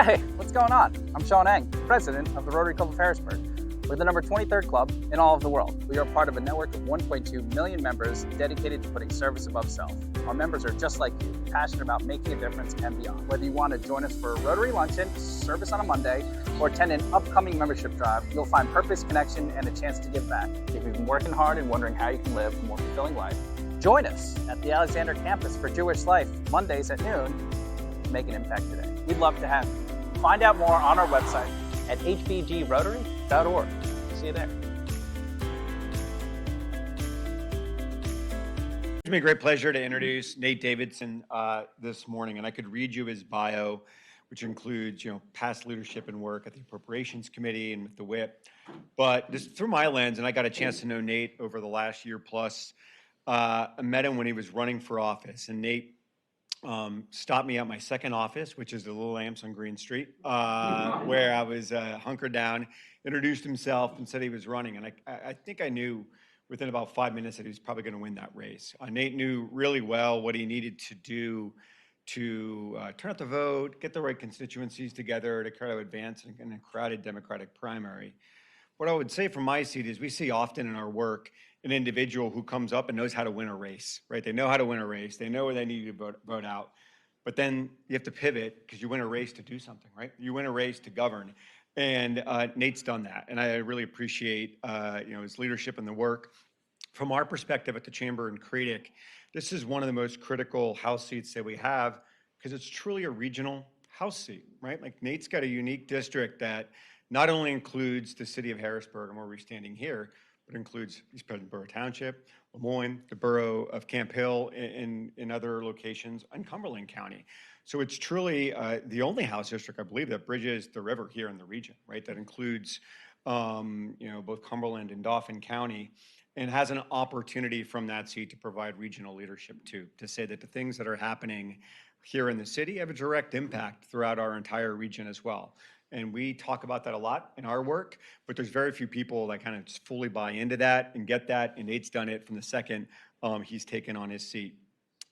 Hey, what's going on? I'm Sean Eng, president of the Rotary Club of Harrisburg. We're the number 23rd club in all of the world. We are part of a network of 1.2 million members dedicated to putting service above self. Our members are just like you, passionate about making a difference and beyond. Whether you want to join us for a Rotary luncheon, service on a Monday, or attend an upcoming membership drive, you'll find purpose, connection, and a chance to give back. If you've been working hard and wondering how you can live a more fulfilling life, join us at the Alexander campus for Jewish Life, Mondays at noon. Make an impact today. We'd love to have you. Find out more on our website at hbgrotary.org. See you there. It's been a great pleasure to introduce Nate Davidson this morning, and I could read you his bio, which includes, past leadership and work at the Appropriations Committee and with the WHIP. But just through my lens, and I got a chance to know Nate over the last year plus, I met him when he was running for office, and Nate stopped me at my second office, which is the Little Lamps on Green Street, where I was hunkered down, introduced himself and said he was running. And I think I knew within about 5 minutes that he was probably going to win that race. Nate knew really well what he needed to do to turn out the vote, get the right constituencies together to try to advance in a crowded Democratic primary. What I would say from my seat is we see often in our work an individual who comes up and knows how to win a race, right? They know how to win a race. They know where they need to vote out. But then you have to pivot because you win a race to do something, right? You win a race to govern. And Nate's done that. And I really appreciate his leadership and the work. From our perspective at the Chamber in Creedic, this is one of the most critical House seats that we have because it's truly a regional House seat, right? Like Nate's got a unique district that not only includes the city of Harrisburg and where we're standing here, but includes East Pennsboro Township, Lemoyne, the borough of Camp Hill, in other locations, and Cumberland County. So it's truly the only House district, I believe, that bridges the river here in the region, right? That includes, both Cumberland and Dauphin County, and has an opportunity from that seat to provide regional leadership too, to say that the things that are happening here in the city have a direct impact throughout our entire region as well. And we talk about that a lot in our work, but there's very few people that kind of just fully buy into that and get that. And Nate's done it from the second he's taken on his seat.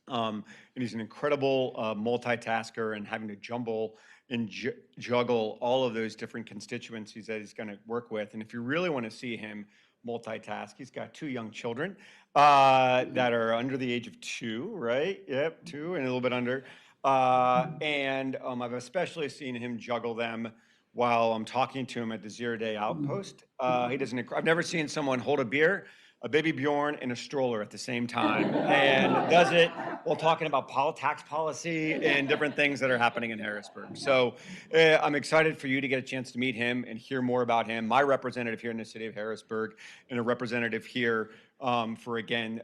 And he's an incredible multitasker and having to jumble and juggle all of those different constituencies that he's going to work with. And if you really want to see him multitask, he's got 2 young children that are under the age of 2, right? Yep, 2 and a little bit under. And I've especially seen him juggle them while I'm talking to him at the 0-day outpost. He does I've never seen someone hold a beer, a baby Bjorn, and a stroller at the same time, and does it while talking about tax policy and different things that are happening in Harrisburg. So I'm excited for you to get a chance to meet him and hear more about him. My representative here in the city of Harrisburg, and a representative here for, again,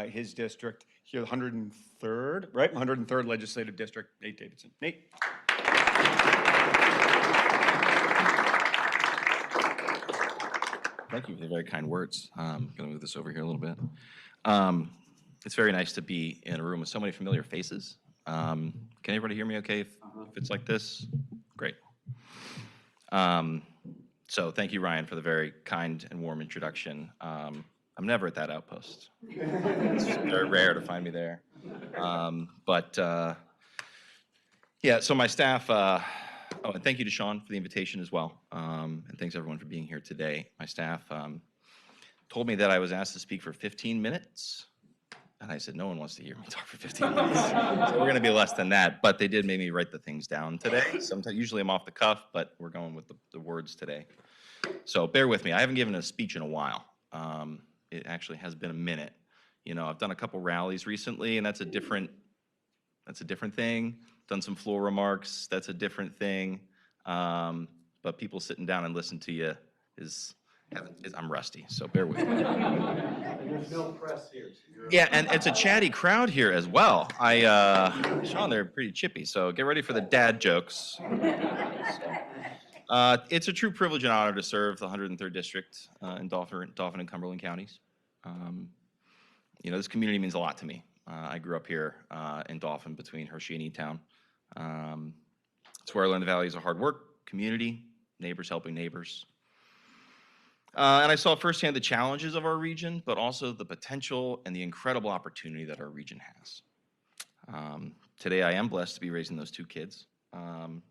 his district here, the 103rd, right? 103rd Legislative District, Nate Davidson. Nate. Thank you for the very kind words. I'm going to move this over here a little bit. It's very nice to be in a room with so many familiar faces. Can everybody hear me okay if it's like this? Great. So thank you, Ryan, for the very kind and warm introduction. I'm never at that outpost. It's very rare to find me there. Yeah, so my staff, and thank you to Sean for the invitation as well. And thanks everyone for being here today. My staff told me that I was asked to speak for 15 minutes. And I said, no one wants to hear me talk for 15 minutes. So we're gonna be less than that, but they did make me write the things down today. Usually I'm off the cuff, but we're going with the words today. So bear with me. I haven't given a speech in a while. It actually has been a minute. I've done a couple rallies recently, and that's a different thing. Done some floor remarks, that's a different thing. But people sitting down and listening to you I'm rusty, so bear with me. There's no press here. So yeah, and it's a chatty crowd here as well. Sean, they're pretty chippy, so get ready for the dad jokes. It's a true privilege and honor to serve the 103rd District in Dauphin and Cumberland counties. This community means a lot to me. I grew up here in Dauphin between Hershey and E-Town. It's where I learned the values of hard work, community, neighbors helping neighbors. And I saw firsthand the challenges of our region, but also the potential and the incredible opportunity that our region has. Today I am blessed to be raising those 2 kids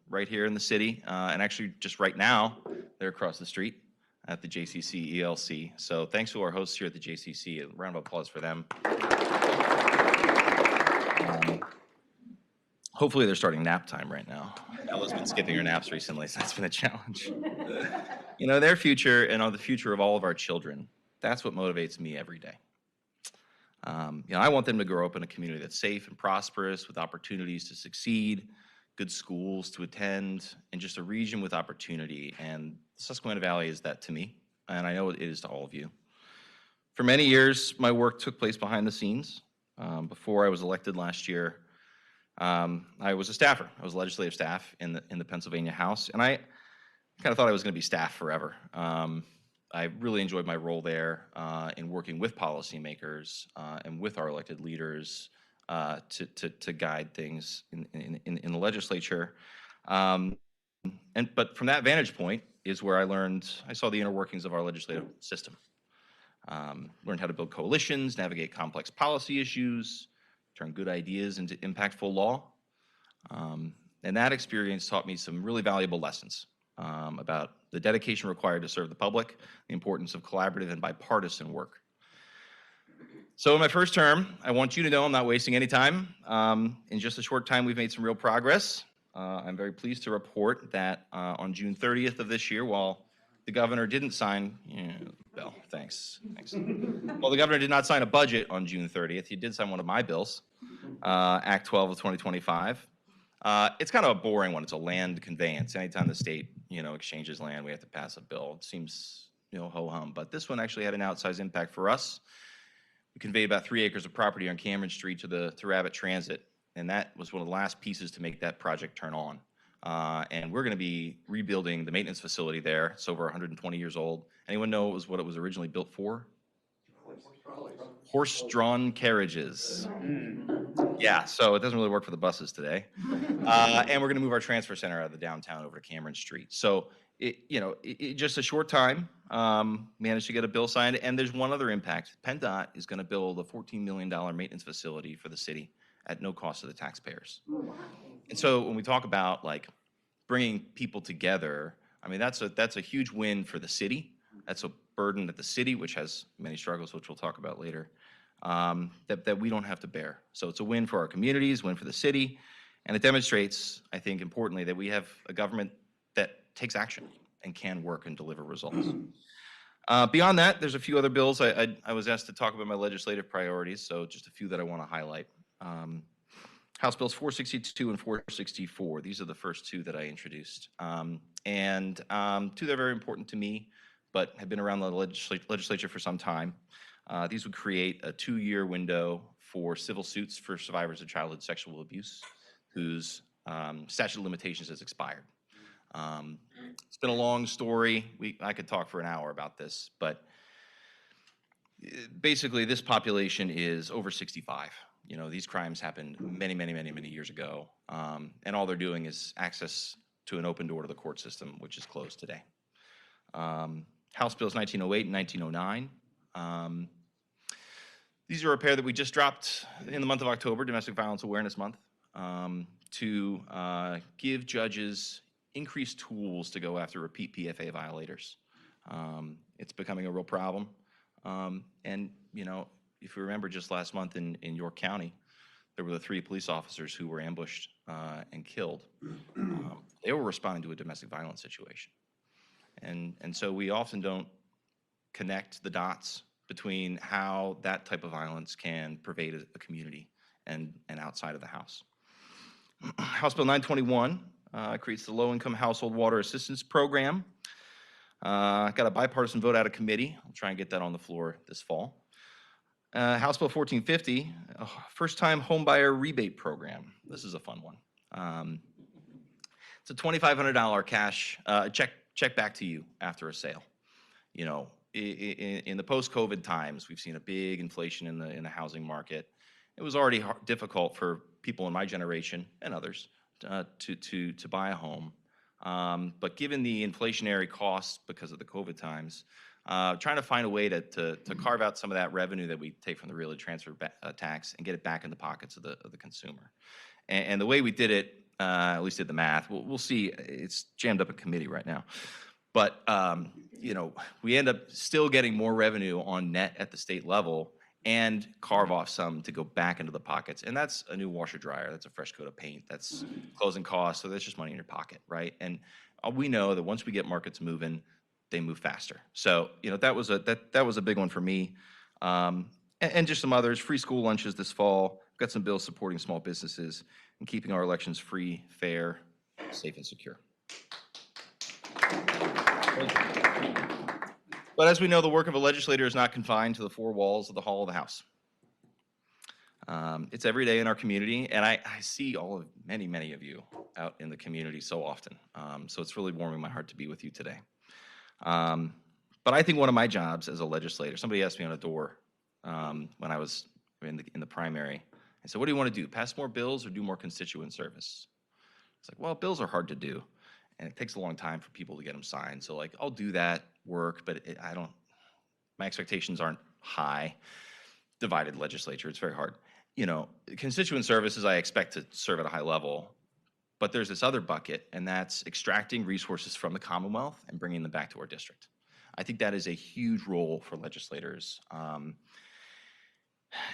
right here in the city, and actually just right now, they're across the street at the JCC ELC. So thanks to our hosts here at the JCC. A round of applause for them. Hopefully they're starting nap time right now. Ella's been skipping her naps recently, so that's been a challenge. You know, their future and the future of all of our children, that's what motivates me every day. You know, I want them to grow up in a community that's safe and prosperous with opportunities to succeed, good schools to attend, and just a region with opportunity. And the Susquehanna Valley is that to me, and I know it is to all of you. For many years, my work took place behind the scenes. Before I was elected last year, I was a staffer. I was legislative staff in the Pennsylvania House, and I kind of thought I was going to be staff forever. I really enjoyed my role there in working with policymakers and with our elected leaders to guide things in the legislature. But from that vantage point is where I saw the inner workings of our legislative system. Learned how to build coalitions, navigate complex policy issues, turn good ideas into impactful law. And that experience taught me some really valuable lessons about the dedication required to serve the public, the importance of collaborative and bipartisan work. So in my first term, I want you to know I'm not wasting any time. In just a short time, we've made some real progress. I'm very pleased to report that on June 30th of this year, while the governor didn't sign, Bill, thanks. Well, the governor did not sign a budget on June 30th. He did sign one of my bills, Act 12 of 2025. It's kind of a boring one. It's a land conveyance. Anytime the state, exchanges land, we have to pass a bill. It seems, ho-hum. But this one actually had an outsized impact for us. We conveyed about 3 acres of property on Cameron Street to Rabbit Transit, and that was one of the last pieces to make that project turn on. And we're going to be rebuilding the maintenance facility there. It's over 120 years old. Anyone know what it was originally built for? Horse-drawn carriages. Yeah, so it doesn't really work for the buses today. And we're going to move our transfer center out of the downtown over to Cameron Street. So, just a short time, managed to get a bill signed. And there's one other impact. PennDOT is going to build a $14 million maintenance facility for the city at no cost to the taxpayers. And so when we talk about bringing people together, I mean, that's a huge win for the city. That's a burden at the city, which has many struggles, which we'll talk about later, that we don't have to bear. So it's a win for our communities, win for the city, and it demonstrates, I think, importantly, that we have a government that takes action and can work and deliver results. Beyond that, there's a few other bills. I was asked to talk about my legislative priorities, so just a few that I want to highlight. House Bills 462 and 464. These are the first two that I introduced. And two that are very important to me, but have been around the legislature for some time. These would create a 2-year window for civil suits for survivors of childhood sexual abuse whose statute of limitations has expired. It's been a long story. I could talk for an hour about this, but basically this population is over 65. These crimes happened many, many, many, many years ago, and all they're doing is access to an open door to the court system, which is closed today. House Bills 1908 and 1909. These are a pair that we just dropped in the month of October, Domestic Violence Awareness Month, to give judges increased tools to go after repeat PFA violators. It's becoming a real problem. And, if you remember just last month in York County, there were the 3 police officers who were ambushed and killed. They were responding to a domestic violence situation. And so we often don't connect the dots between how that type of violence can pervade a community and outside of the house. House Bill 921 creates the Low-Income Household Water Assistance Program. Got a bipartisan vote out of committee. I'll try and get that on the floor this fall. House Bill 1450, first-time homebuyer rebate program. This is a fun one. It's a $2,500 cash check back to you after a sale. In the post-COVID times, we've seen a big inflation in the housing market. It was already difficult for people in my generation and others to buy a home. But given the inflationary costs because of the COVID times, trying to find a way to carve out some of that revenue that we take from the realty transfer tax and get it back in the pockets of the consumer. And the way we did it At least did the math. We'll see. It's jammed up in committee right now. But, you know, we end up still getting more revenue on net at the state level and carve off some to go back into the pockets. And that's a new washer dryer. That's a fresh coat of paint. That's closing costs. So that's just money in your pocket, right? And we know that once we get markets moving, they move faster. So, you know, that was a big one for me. And just some others, free school lunches this fall. Got some bills supporting small businesses and keeping our elections free, fair, safe, and secure. But as we know, the work of a legislator is not confined to the four walls of the hall of the House. It's every day in our community, and I see many of you out in the community so often. So it's really warming my heart to be with you today. But I think one of my jobs as a legislator, somebody asked me on a door when I was in the primary. I said, what do you want to do, pass more bills or do more constituent service? It's like, well, bills are hard to do, and it takes a long time for people to get them signed. So like, I'll do that work, but my expectations aren't high. Divided legislature, it's very hard. You know, constituent services, I expect to serve at a high level, but there's this other bucket, and that's extracting resources from the Commonwealth and bringing them back to our district. I think that is a huge role for legislators.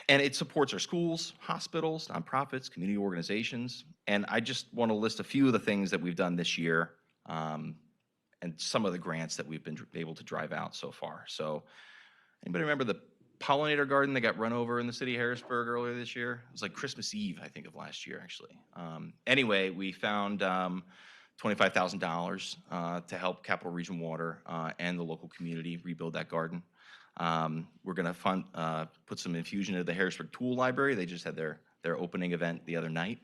And it supports our schools, hospitals, nonprofits, community organizations. And I just want to list a few of the things that we've done this year and some of the grants that we've been able to drive out so far. So anybody remember the pollinator garden that got run over in the city of Harrisburg earlier this year? It was like Christmas Eve, I think, of last year, actually. Anyway, we found $25,000 to help Capital Region Water and the local community rebuild that garden. We're going to put some infusion into the Harrisburg Tool Library. They just had their opening event the other night.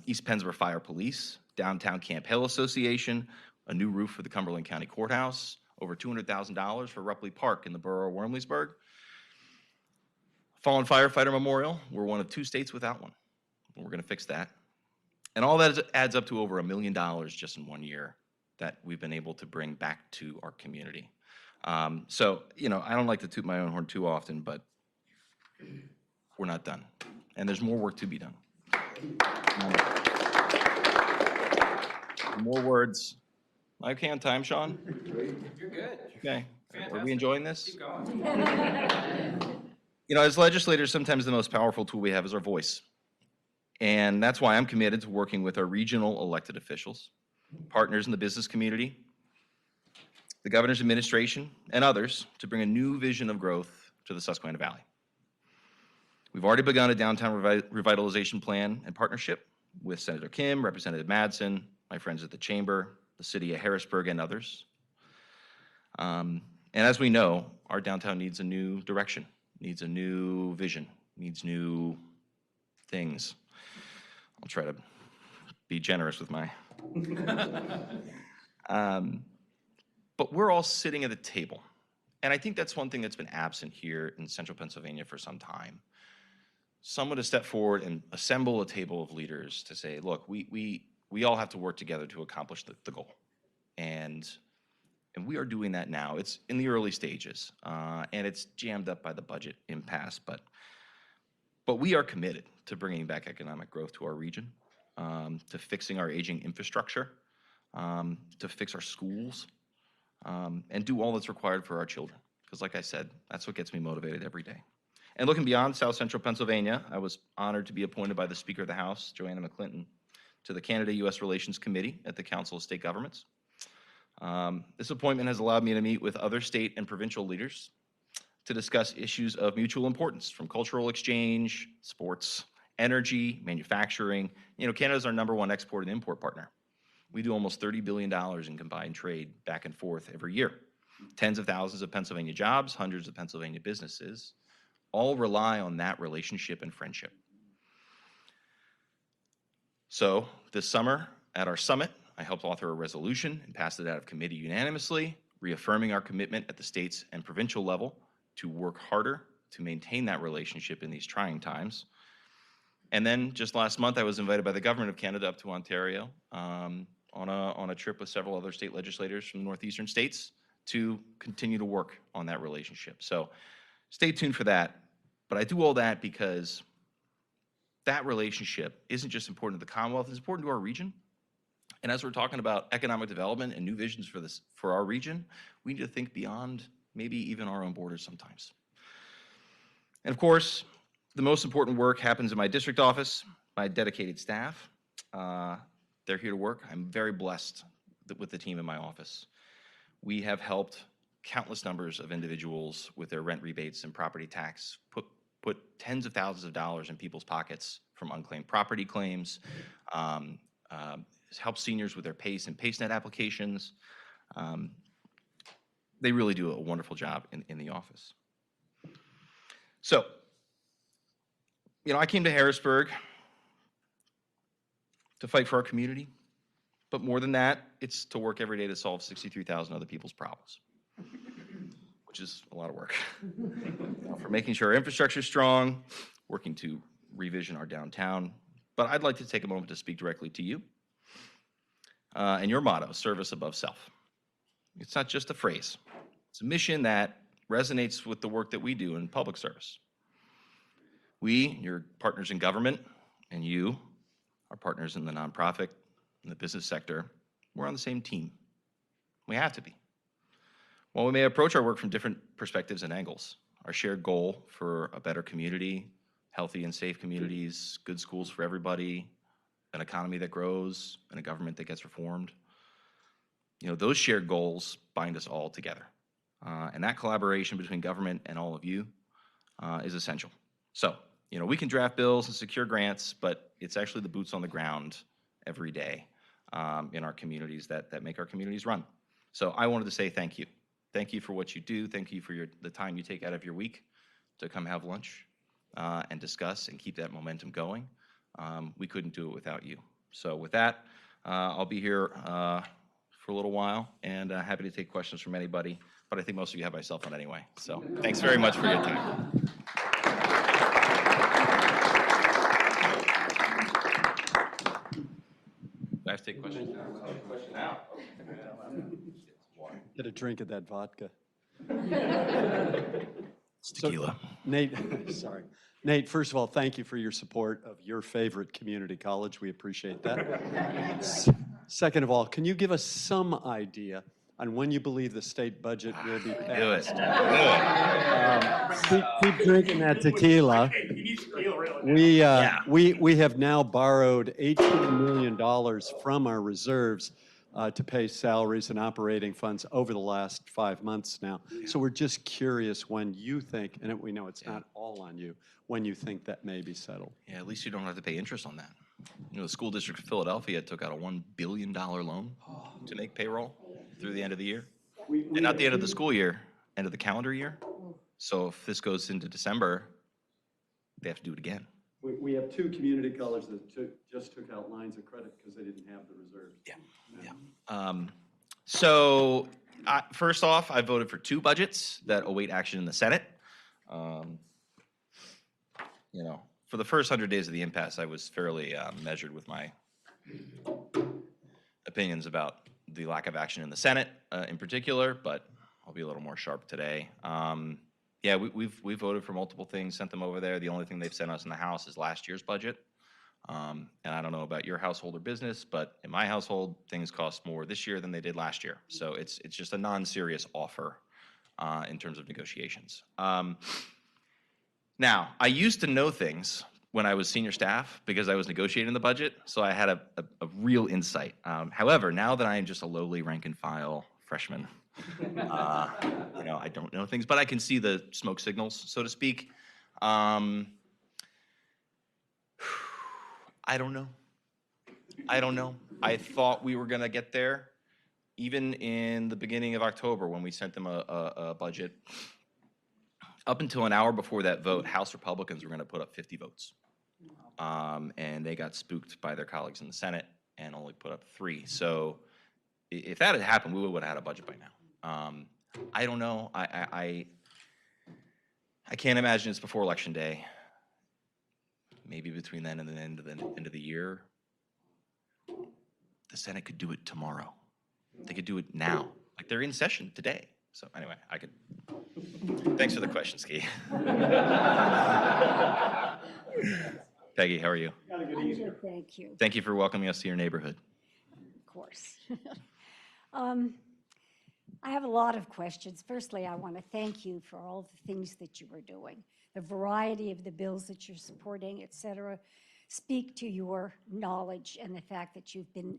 East Pennsboro Fire Police, Downtown Camp Hill Association, a new roof for the Cumberland County Courthouse, over $200,000 for Rupley Park in the borough of Wormleysburg. Fallen Firefighter Memorial, we're one of 2 states without one. We're going to fix that. And all that adds up to over $1 million just in 1 year that we've been able to bring back to our community. So, you know, I don't like to toot my own horn too often, but we're not done. And there's more work to be done. More words. Okay on time, Sean? You're good. Okay. Fantastic. Are we enjoying this? Keep going. You know, as legislators, sometimes the most powerful tool we have is our voice. And that's why I'm committed to working with our regional elected officials, partners in the business community, the governor's administration, and others to bring a new vision of growth to the Susquehanna Valley. We've already begun a downtown revitalization plan and partnership with Senator Kim, Representative Madsen, my friends at the Chamber, the city of Harrisburg, and others. And as we know, our downtown needs a new direction, needs a new vision, needs new things. I'll try to be generous with my... But we're all sitting at the table. And I think that's one thing that's been absent here in central Pennsylvania for some time. Someone to step forward and assemble a table of leaders to say, look, we all have to work together to accomplish the goal. And we are doing that now. It's in the early stages, and it's jammed up by the budget impasse. But we are committed to bringing back economic growth to our region, to fixing our aging infrastructure, to fix our schools, and do all that's required for our children. Because like I said, that's what gets me motivated every day. And looking beyond South Central Pennsylvania, I was honored to be appointed by the Speaker of the House, Joanna McClinton, to the Canada-U.S. Relations Committee at the Council of State Governments. This appointment has allowed me to meet with other state and provincial leaders to discuss issues of mutual importance, from cultural exchange, sports, energy, manufacturing. You know, Canada's our #1 export and import partner. We do almost $30 billion in combined trade back and forth every year. Tens of thousands of Pennsylvania jobs, hundreds of Pennsylvania businesses, all rely on that relationship and friendship. So this summer at our summit, I helped author a resolution and passed it out of committee unanimously, reaffirming our commitment at the states and provincial level to work harder to maintain that relationship in these trying times. And then just last month, I was invited by the government of Canada up to Ontario on a trip with several other state legislators from the northeastern states to continue to work on that relationship. So stay tuned for that. But I do all that because that relationship isn't just important to the Commonwealth, it's important to our region. And as we're talking about economic development and new visions for our region, we need to think beyond maybe even our own borders sometimes. And of course, the most important work happens in my district office, my dedicated staff. They're here to work. I'm very blessed with the team in my office. We have helped countless numbers of individuals with their rent rebates and property tax, put tens of thousands of dollars in people's pockets from unclaimed property claims, help seniors with their PACE and PACENet applications. They really do a wonderful job in the office. So, I came to Harrisburg to fight for our community, but more than that, it's to work every day to solve 63,000 other people's problems, which is a lot of work. For making sure our infrastructure is strong, working to revision our downtown. But I'd like to take a moment to speak directly to you and your motto, service above self. It's not just a phrase. It's a mission that resonates with the work that we do in public service. We, your partners in government, and you, our partners in the nonprofit, in the business sector, we're on the same team. We have to be. While we may approach our work from different perspectives and angles, our shared goal for a better community, healthy and safe communities, good schools for everybody, an economy that grows, and a government that gets reformed, those shared goals bind us all together. And that collaboration between government and all of you is essential. So, we can draft bills and secure grants, but it's actually the boots on the ground every day in our communities that make our communities run. So I wanted to say thank you. Thank you for what you do. Thank you for the time you take out of your week to come have lunch and discuss and keep that momentum going. We couldn't do it without you. So with that, I'll be here for a little while and happy to take questions from anybody, but I think most of you have my cell phone anyway. So thanks very much for your time. I have to take questions now. Get a drink of that vodka. It's tequila. Nate, sorry. Nate, first of all, thank you for your support of your favorite community college. We appreciate that. Second of all, can you give us some idea on when you believe the state budget will be passed? Keep drinking that tequila. We have now borrowed $18 million from our reserves to pay salaries and operating funds over the last 5 months now. So we're just curious when you think, and we know it's not all on you, when you think that may be settled. Yeah, at least you don't have to pay interest on that. The school district of Philadelphia took out a $1 billion loan to make payroll through the end of the year. And not the end of the school year, end of the calendar year. So if this goes into December, they have to do it again. We have 2 community colleges that just took out lines of credit because they didn't have the reserves. So first off, I voted for 2 budgets that await action in the Senate. For the first 100 days of the impasse, I was fairly measured with my opinions about the lack of action in the Senate in particular, but I'll be a little more sharp today. We've voted for multiple things, sent them over there. The only thing they've sent us in the House is last year's budget. And I don't know about your household or business, but in my household, things cost more this year than they did last year. So it's just a non-serious offer in terms of negotiations. Now, I used to know things when I was senior staff because I was negotiating the budget, so I had a real insight. However, now that I am just a lowly rank and file freshman, I don't know things, but I can see the smoke signals, so to speak. I don't know. I thought we were going to get there even in the beginning of October when we sent them a budget. Up until an hour before that vote, House Republicans were going to put up 50 votes. And they got spooked by their colleagues in the Senate and only put up 3. So if that had happened, we would have had a budget by now. I don't know. I can't imagine it's before Election Day. Maybe between then and the end of the year. The Senate could do it tomorrow. They could do it now. Like they're in session today. So anyway, Thanks for the question, Ski. Peggy, how are you? I'm good, thank you, Thank you for welcoming us to your neighborhood. of course. I have a lot of questions. Firstly, I want to thank you for all the things that you are doing, the variety of the bills that you're supporting, et cetera, speak to your knowledge and the fact that you've been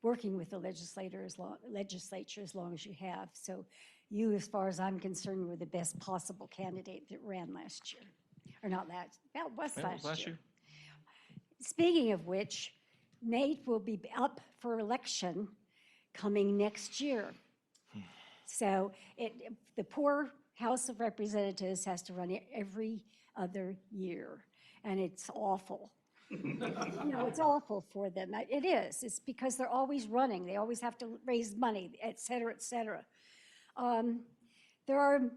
working with the legislature as long as you have. So you, as far as I'm concerned, were the best possible candidate that ran last year. Or not last, that was last year. Speaking of which, Nate will be up for election coming next year. So the poor House of Representatives has to run it every other year, and it's awful. It's awful for them. It is. It's because they're always running. They always have to raise money, et cetera, et cetera. There are a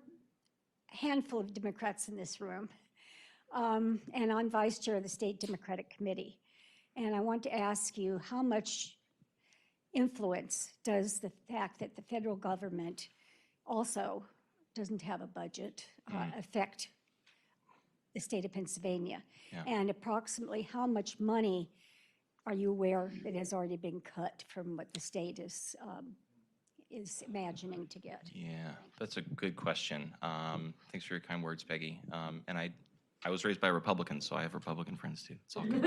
handful of Democrats in this room, and I'm vice chair of the State Democratic Committee. And I want to ask you, how much influence does the fact that the federal government also doesn't have a budget affect the state of Pennsylvania? Yeah. And approximately how much money are you aware that has already been cut from what the state is imagining to get? Yeah, that's a good question. Thanks for your kind words, Peggy. And I was raised by Republicans, so I have Republican friends too. It's all good.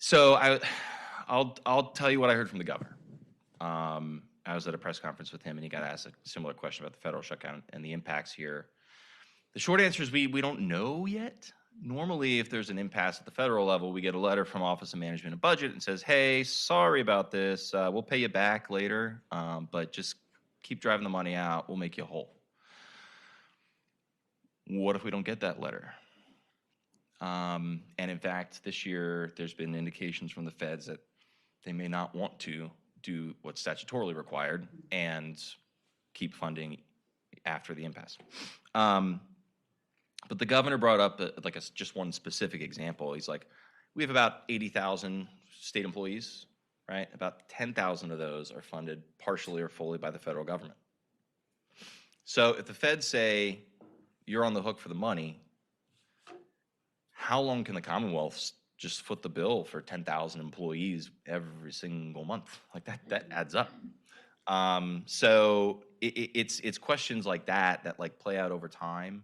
So I'll tell you what I heard from the governor. I was at a press conference with him, and he got asked a similar question about the federal shutdown and the impacts here. The short answer is we don't know yet. Normally, if there's an impasse at the federal level, we get a letter from Office of Management and Budget and says, hey, sorry about this. We'll pay you back later, but just keep driving the money out. We'll make you whole. What if we don't get that letter? And in fact, this year, there's been indications from the feds that they may not want to do what's statutorily required and keep funding after the impasse. But the governor brought up just one specific example. He's like, we have about 80,000 state employees, right? About 10,000 of those are funded partially or fully by the federal government. So if the feds say you're on the hook for the money, how long can the Commonwealth just foot the bill for 10,000 employees every single month? Like that adds up. So it's questions like that like play out over time.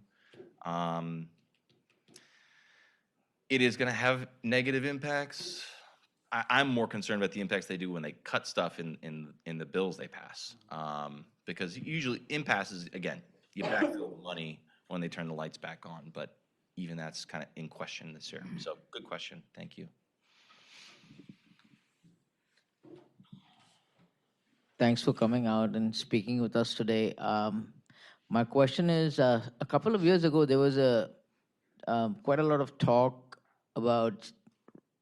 It is going to have negative impacts. I'm more concerned about the impacts they do when they cut stuff in the bills they pass. Because usually impasses, again, you backfill the money when they turn the lights back on, but even that's kind of in question this year. So good question. Thank you. Thanks for coming out and speaking with us today. My question is, a couple of years ago, there was quite a lot of talk about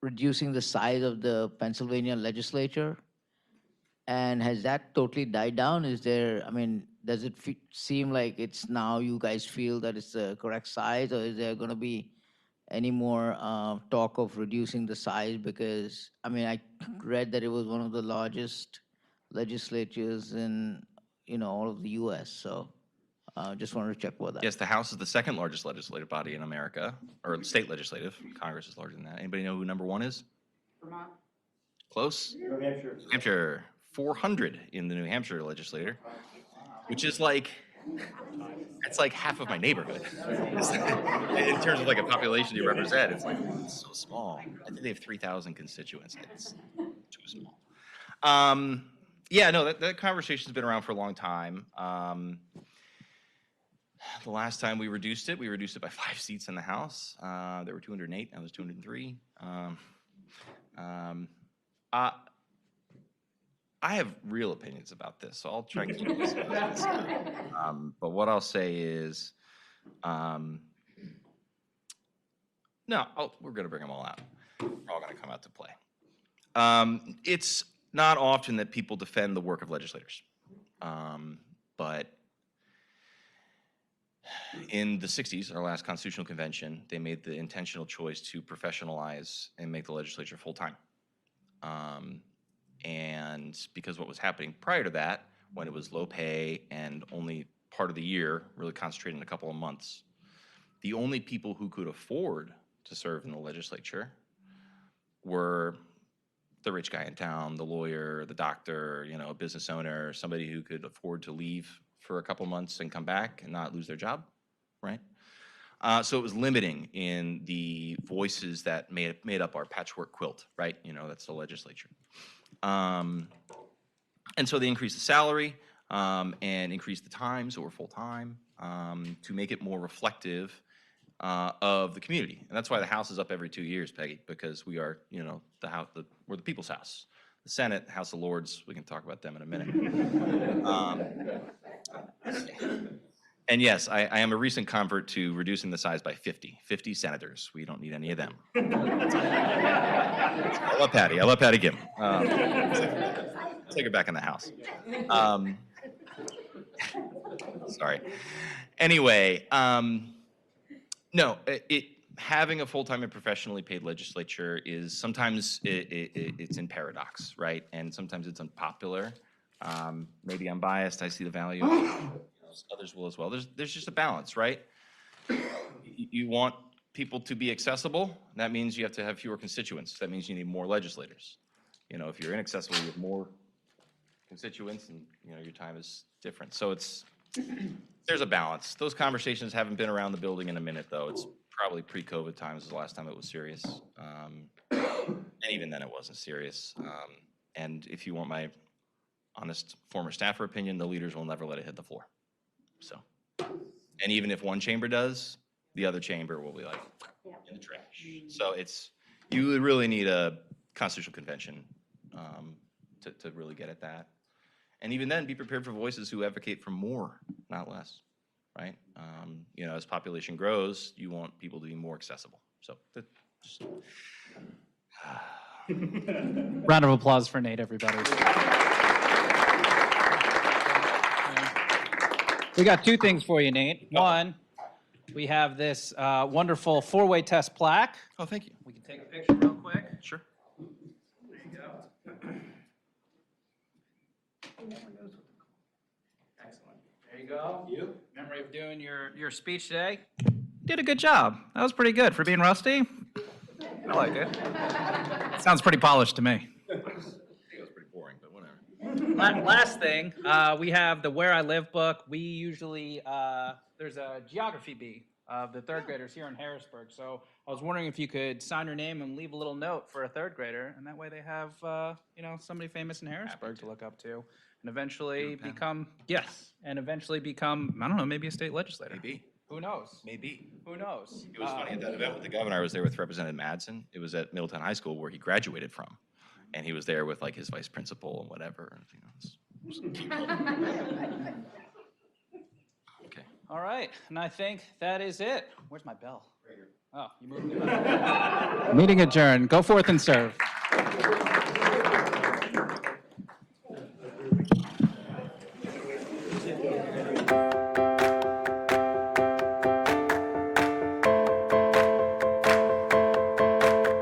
reducing the size of the Pennsylvania legislature. And has that totally died down? Does it seem like it's now you guys feel that it's the correct size, or is there going to be any more talk of reducing the size? Because, I read that it was one of the largest legislatures in, all of the U.S., so just wanted to check with that. Yes, the House is the second largest legislative body in America, or state legislative. Congress is larger than that. Anybody know who number one is? Vermont. Close? New Hampshire. New Hampshire, 400 in the New Hampshire legislature, which is it's like half of my neighborhood. In terms of like a population you represent, it's so small. I think they have 3,000 constituents. It's too small. Yeah, no, that conversation's been around for a long time. The last time we reduced it by 5 seats in the House. There were 208, I was 203. I have real opinions about this, so I'll try and keep this. But what I'll say is, we're going to bring them all out. They're all going to come out to play. It's not often that people defend the work of legislators, but in the 60s, our last constitutional convention, they made the intentional choice to professionalize and make the legislature full-time. And because what was happening prior to that, when it was low pay and only part of the year, really concentrated in a couple of months, The only people who could afford to serve in the legislature were the rich guy in town, the lawyer, the doctor, you know, a business owner, somebody who could afford to leave for a couple months and come back and not lose their job, right? So it was limiting in the voices that made up our patchwork quilt, right? You know, that's the legislature. And so they increased the salary and increased the times or full-time to make it more reflective of the community. And that's why the House is up every 2 years, Peggy, because we are, you know, we're the people's house. The Senate, House of Lords, we can talk about them in a minute. And yes, I am a recent convert to reducing the size by 50 senators. We don't need any of them. I love Patty. I love Patty Gimm. Take her back in the House. Sorry. Anyway, no, having a full-time and professionally paid legislature is sometimes it's in paradox, right? And sometimes it's unpopular. Maybe I'm biased. I see the value. Others will as well. There's just a balance, right? You want people to be accessible. That means you have to have fewer constituents. That means you need more legislators. You know, if you're inaccessible, you have more constituents, and you know your time is different. So there's a balance. Those conversations haven't been around the building in a minute, though. It's probably pre-COVID times is the last time it was serious, and even then it wasn't serious. And if you want my honest former staffer opinion, the leaders will never let it hit the floor. So, and even if one chamber does, the other chamber will be like in the trash. So you really need a constitutional convention to really get at that. And even then, be prepared for voices who advocate for more, not less, right? You know, as population grows, you want people to be more accessible. So, Round of applause for Nate, everybody. We got two things for you, Nate. One, we have this wonderful four-way test plaque. oh, thank you. We can take a picture real quick. Sure. There you go. Excellent. There you go. You. Memory of doing your speech today. Did a good job. That was pretty good for being rusty. I like it. Sounds pretty polished to me. I think it was pretty boring, but whatever. Last thing, we have the Where I Live book. We usually, there's a geography bee of the third graders here in Harrisburg. So I was wondering if you could sign your name and leave a little note for a third grader, and that way they have, you know, somebody famous in Harrisburg to look up to, and eventually become, I don't know, maybe a state legislator. Maybe. Who knows? Maybe. Who knows? It was funny at that event with the governor. I was there with Representative Madsen. It was at Middletown High School where he graduated from, and he was there with like his vice principal and whatever. And, you know, okay. All right, and I think that is it. Where's my bell? Right here. Oh, you moved it. Meeting adjourned. Go forth and serve.